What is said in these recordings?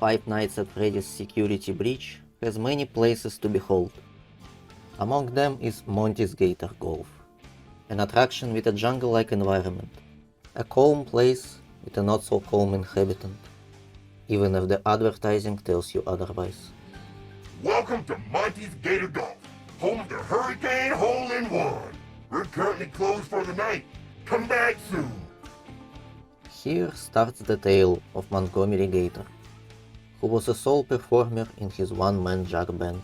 Five Nights at Freddy's Security Breach has many places to behold. Among them is Monty's Gator Golf, an attraction with a jungle-like environment, a calm place with a not-so-calm inhabitant, even if the advertising tells you otherwise. Welcome to Monty's Gator Golf, home of the Hurricane Hole-in-One. We're currently closed for the night. Come back soon. Here starts the tale of Montgomery Gator, who was a sole performer in his one-man jug band.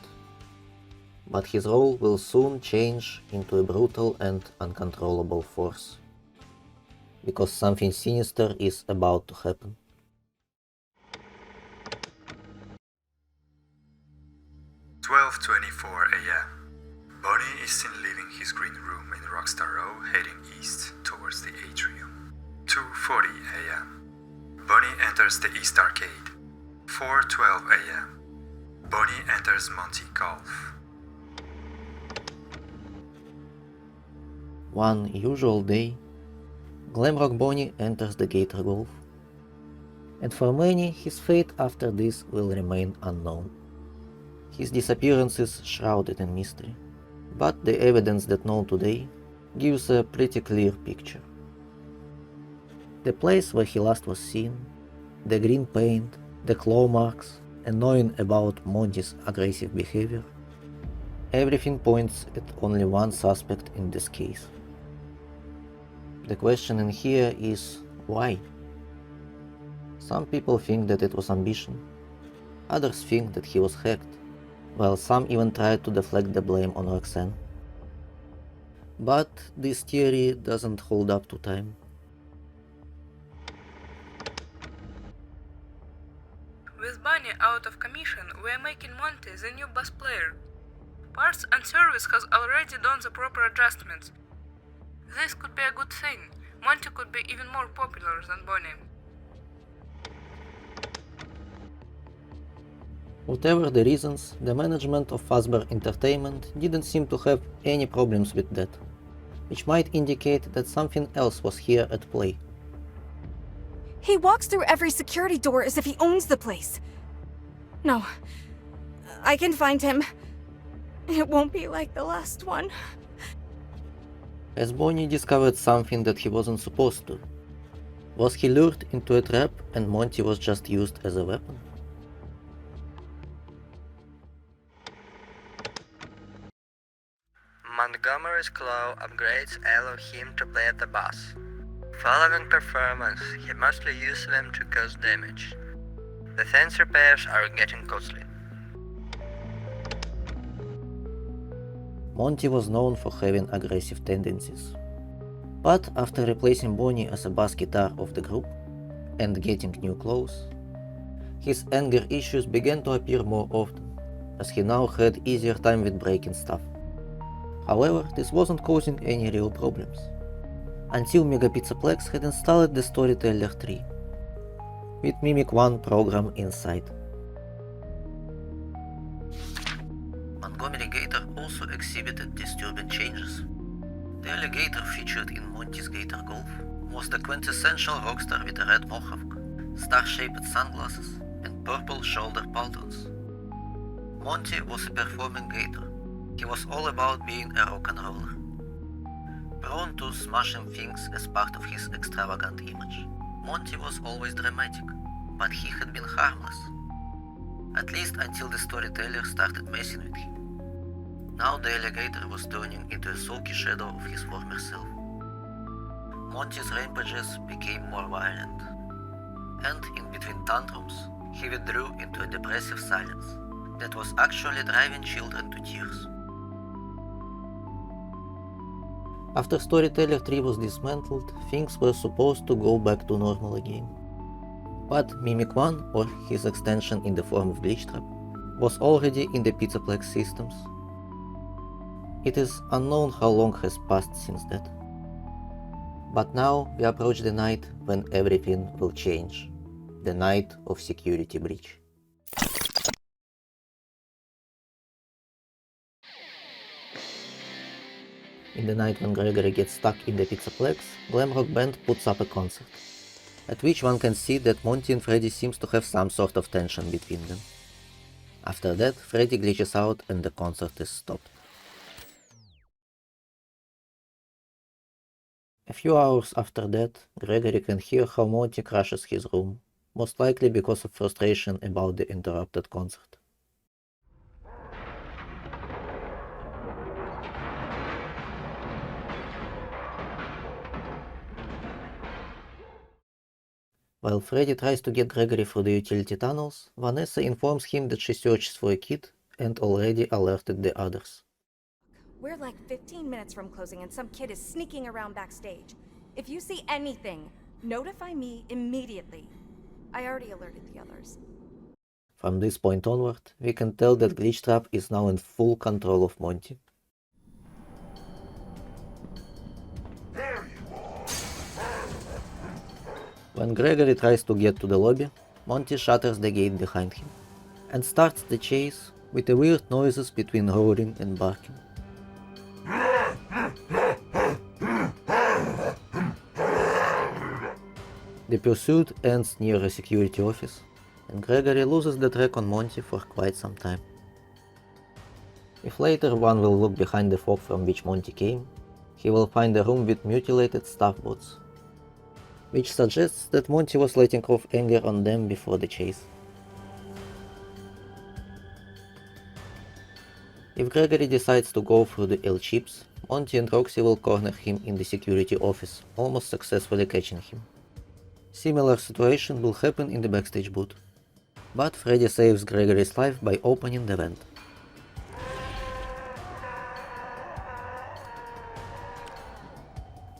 But his role will soon change into a brutal and uncontrollable force, because something sinister is about to happen. A.m. Bonnie is seen leaving his green room in Rockstar Row heading east towards the atrium. 2:40 a.m. Bonnie enters the East Arcade. 4:12 a.m. Bonnie enters Monty Golf. One usual day, Glamrock Bonnie enters the Gator Golf, and for many his fate after this will remain unknown. His disappearance is shrouded in mystery, but the evidence that known today gives a pretty clear picture. The place where he last was seen, the green paint, the claw marks, and knowing about Monty's aggressive behavior, everything points at only one suspect in this case. The question in here is why? Some people think that it was ambition, others think that he was hacked, while some even tried to deflect the blame on Roxanne. But this theory doesn't hold up to time. With Bunny out of commission, we're making Monty the new bass player. Parts and service has already done the proper adjustments. This could be a good thing. Monty could be even more popular than Bonnie. Whatever the reasons, the management of Fazbear Entertainment didn't seem to have any problems with that, which might indicate that something else was here at play. He walks through every security door as if he owns the place. No, I can find him. It won't be like the last one. As Bonnie discovered something that he wasn't supposed to. Was he lured into a trap and Monty was just used as a weapon? Montgomery's claw upgrades allow him to play at the bass. Following performance, he mostly uses them to cause damage. The fence repairs are getting costly. Monty was known for having aggressive tendencies. But after replacing Bonnie as a bass guitar of the group and getting new clothes, his anger issues began to appear more often, as he now had easier time with breaking stuff. However, this wasn't causing any real problems, until Megapixaplex had installed the Storyteller 3, with Mimic 1 program inside. Montgomery Gator also exhibited disturbing changes. The alligator featured in Monty's Gator Golf was the quintessential rockstar with a red mohawk, star-shaped sunglasses, and purple shoulder pauldrons. Monty was a performing gator. He was all about being a rock and roller. Prone to smashing things as part of his extravagant image, Monty was always dramatic, but he had been harmless. At least until the storyteller started messing with him. Now the alligator was turning into a sulky shadow of his former self. Monty's rampages became more violent, and in between tantrums, he withdrew into a depressive silence that was actually driving children to tears. After Storyteller 3 was dismantled, things were supposed to go back to normal again. But Mimic 1, or his extension in the form of Glitchtrap, was already in the Pixaplex systems. It is unknown how long has passed since that. But now we approach the night when everything will change. The night of Security Breach. In the night when Gregory gets stuck in the Pixaplex, glam rock band puts up a concert. at which one can see that Monty and Freddy seems to have some sort of tension between them. After that, Freddy glitches out and the concert is stopped. A few hours after that, Gregory can hear how Monty crashes his room, most likely because of frustration about the interrupted concert. While Freddy tries to get Gregory through the utility tunnels, Vanessa informs him that she searches for a kid and already alerted the others. We're like 15 minutes from closing and some kid is sneaking around backstage. If you see anything, notify me immediately. I already alerted the others. From this point onward, we can tell that Glitchtrap is now in full control of Monty. When Gregory tries to get to the lobby, Monty shatters the gate behind him and starts the chase with the weird noises between roaring and barking. The pursuit ends near a security office, and Gregory loses the track on Monty for quite some time. If later one will look behind the fog from which Monty came, he will find a room with mutilated staff bots, which suggests that Monty was letting off anger on them before the chase. If Gregory decides to go through the L-chips, Monty and Roxy will corner him in the security office, almost successfully catching him. Similar situation will happen in the backstage booth, but Freddy saves Gregory's life by opening the vent.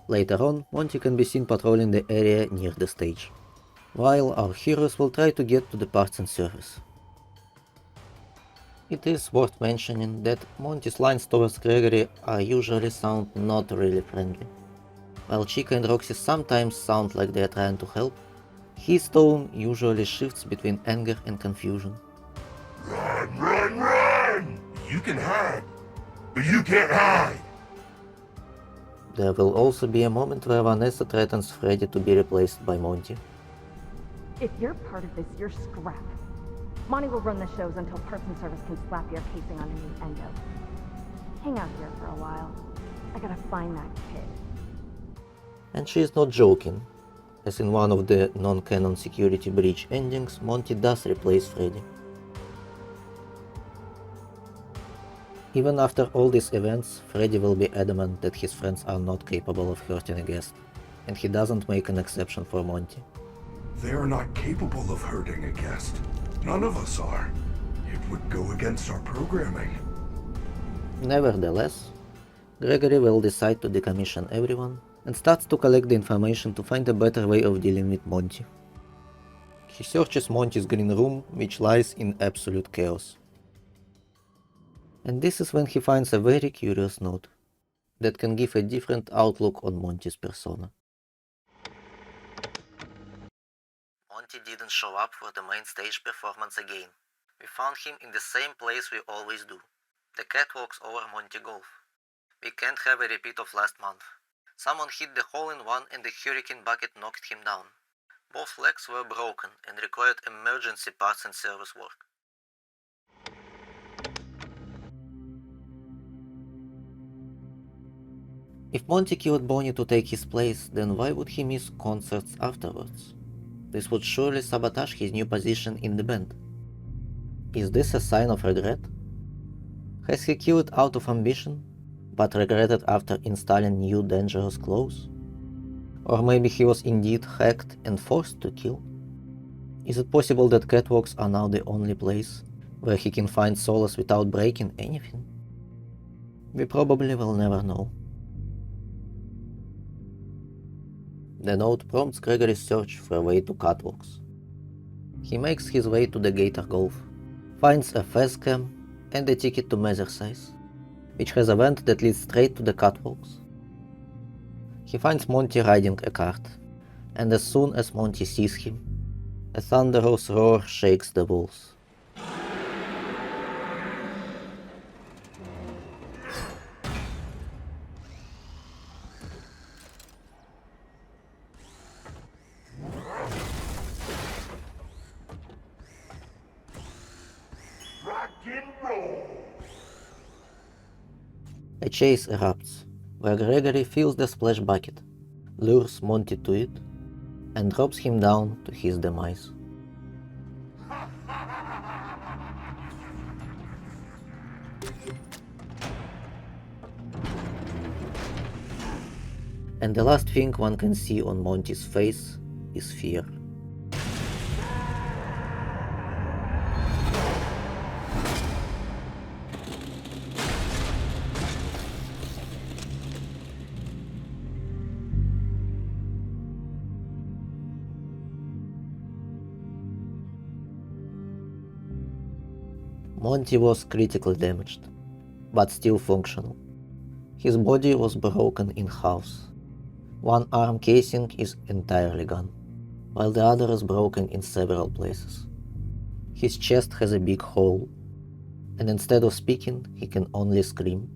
Later on, Monty can be seen patrolling the area near the stage, while our heroes will try to get to the parts and service. It is worth mentioning that Monty's lines towards Gregory are usually sound not really friendly. While Chica and Roxy sometimes sound like they are trying to help, his tone usually shifts between anger and confusion. Run, run, run! You can hide, but you can't hide! There will also be a moment where Vanessa threatens Freddy to be replaced by Monty. If you're part of this, you're scrap. Monty will run the shows until Parts and Service can slap your casing underneath Endo. Hang out here for a while. I gotta find that kid. And she is not joking, as in one of the non-canon Security Breach endings, Monty does replace Freddy. Even after all these events, Freddy will be adamant that his friends are not capable of hurting a guest, and he doesn't make an exception for Monty. They are not capable of hurting a guest. None of us are. It would go against our programming. Nevertheless, Gregory will decide to decommission everyone and starts to collect the information to find a better way of dealing with Monty. He searches Monty's green room, which lies in absolute chaos. And this is when he finds a very curious note that can give a different outlook on Monty's persona. Monty didn't show up for the main stage performance again. We found him in the same place we always do, the catwalks over Monty Golf. We can't have a repeat of last month. Someone hit the hole-in-one and the hurricane bucket knocked him down. Both legs were broken and required emergency parts and service work. If Monty killed Bonnie to take his place, then why would he miss concerts afterwards? This would surely sabotage his new position in the band. Is this a sign of regret? Has he killed out of ambition, but regretted after installing new dangerous clothes? Or maybe he was indeed hacked and forced to kill? Is it possible that catwalks are now the only place where he can find solace without breaking anything? We probably will never know. The note prompts Gregory's search for a way to catwalks. He makes his way to the Gator Golf, finds a fast cam and a ticket to Mazercise, which has a vent that leads straight to the catwalks. He finds Monty riding a cart, and as soon as Monty sees him, a thunderous roar shakes the walls. A chase erupts, where Gregory fills the splash bucket, lures Monty to it, and drops him down to his demise. And the last thing one can see on Monty's face is fear. Monty was critically damaged, but still functional. His body was broken in halves. One arm casing is entirely gone, while the other is broken in several places. His chest has a big hole, and instead of speaking, he can only scream.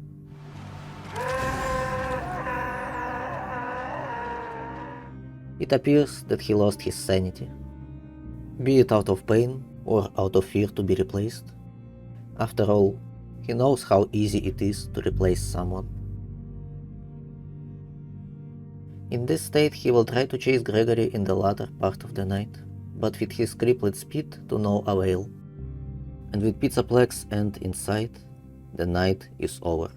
It appears that he lost his sanity, be it out of pain or out of fear to be replaced. After all, he knows how easy it is to replace someone. In this state, he will try to chase Gregory in the latter part of the night, but with his crippling speed to no avail. And with Pizzaplex and inside, the night is over.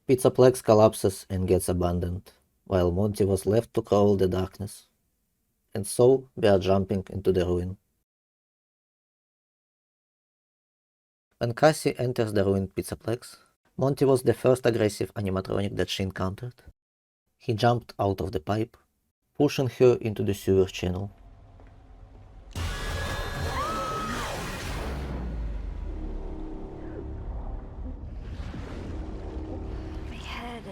Pizzaplex collapses and gets abandoned, while Monty was left to crawl the darkness. And so we are jumping into the ruin. When Cassie enters the ruined Pizzaplex, Monty was the first aggressive animatronic that she encountered. He jumped out of the pipe, pushing her into the sewer channel. My head.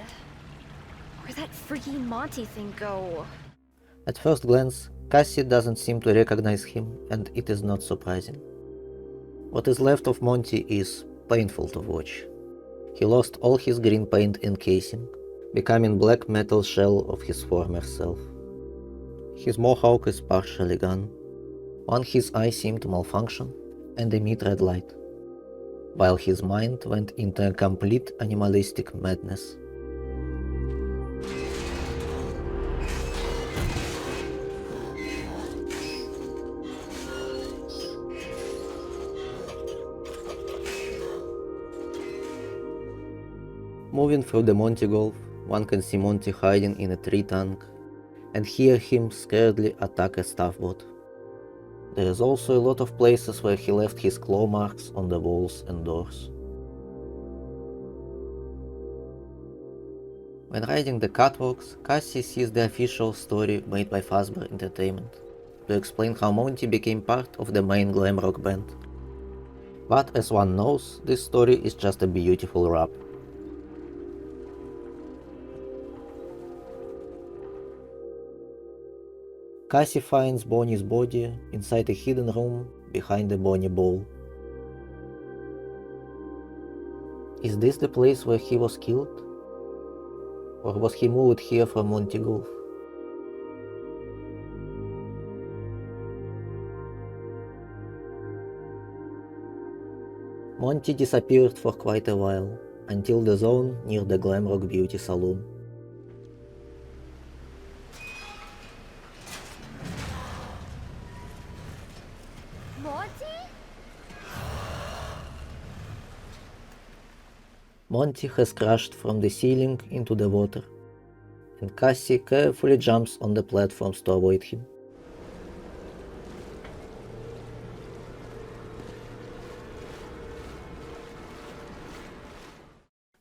Where'd that freaky Monty thing go? At first glance, Cassie doesn't seem to recognize him, and it is not surprising. What is left of Monty is painful to watch. He lost all his green paint encasing, becoming black metal shell of his former self. His mohawk is partially gone. One his eye seemed to malfunction and emit red light, while his mind went into a complete animalistic madness. Moving through the Monty Gulf, one can see Monty hiding in a tree trunk and hear him scaredly attack a staff bot. There is also a lot of places where he left his claw marks on the walls and doors. When riding the catwalks, Cassie sees the official story made by Fazbear Entertainment to explain how Monty became part of the main glam rock band. But as one knows, this story is just a beautiful wrap. Cassie finds Bonnie's body inside a hidden room behind the Bonnie Bowl. Is this the place where he was killed? Or was he moved here from Monty Gulf? Monty disappeared for quite a while, until the zone near the Glamrock Beauty Saloon. Monty has crashed from the ceiling into the water, and Cassie carefully jumps on the platforms to avoid him.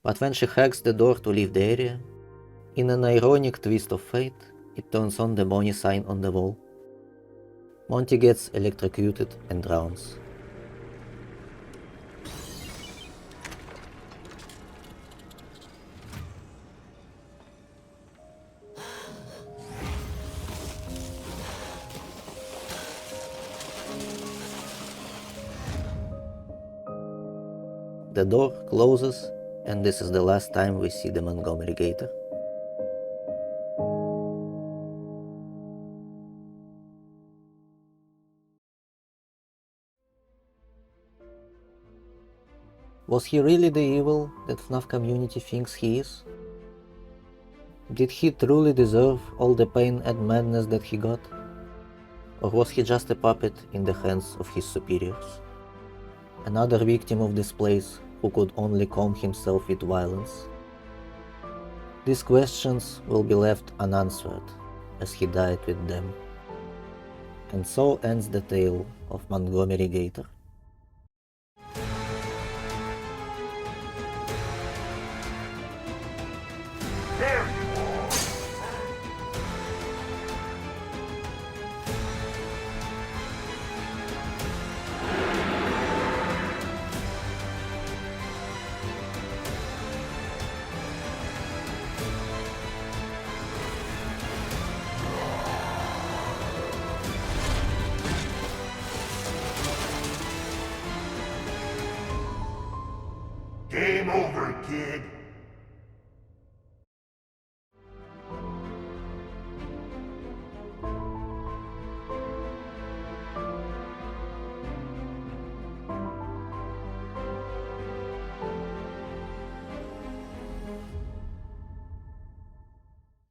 But when she hacks the door to leave the area, in an ironic twist of fate, it turns on the Bonnie sign on the wall. Monty gets electrocuted and drowns. The door closes, and this is the last time we see the Montgomery Gator. Was he really the evil that FNAF community thinks he is? Did he truly deserve all the pain and madness that he got? Or was he just a puppet in the hands of his superiors? Another victim of this place who could only calm himself with violence? These questions will be left unanswered as he died with them. And so ends the tale of Montgomery Gator. There you are! Game over, kid.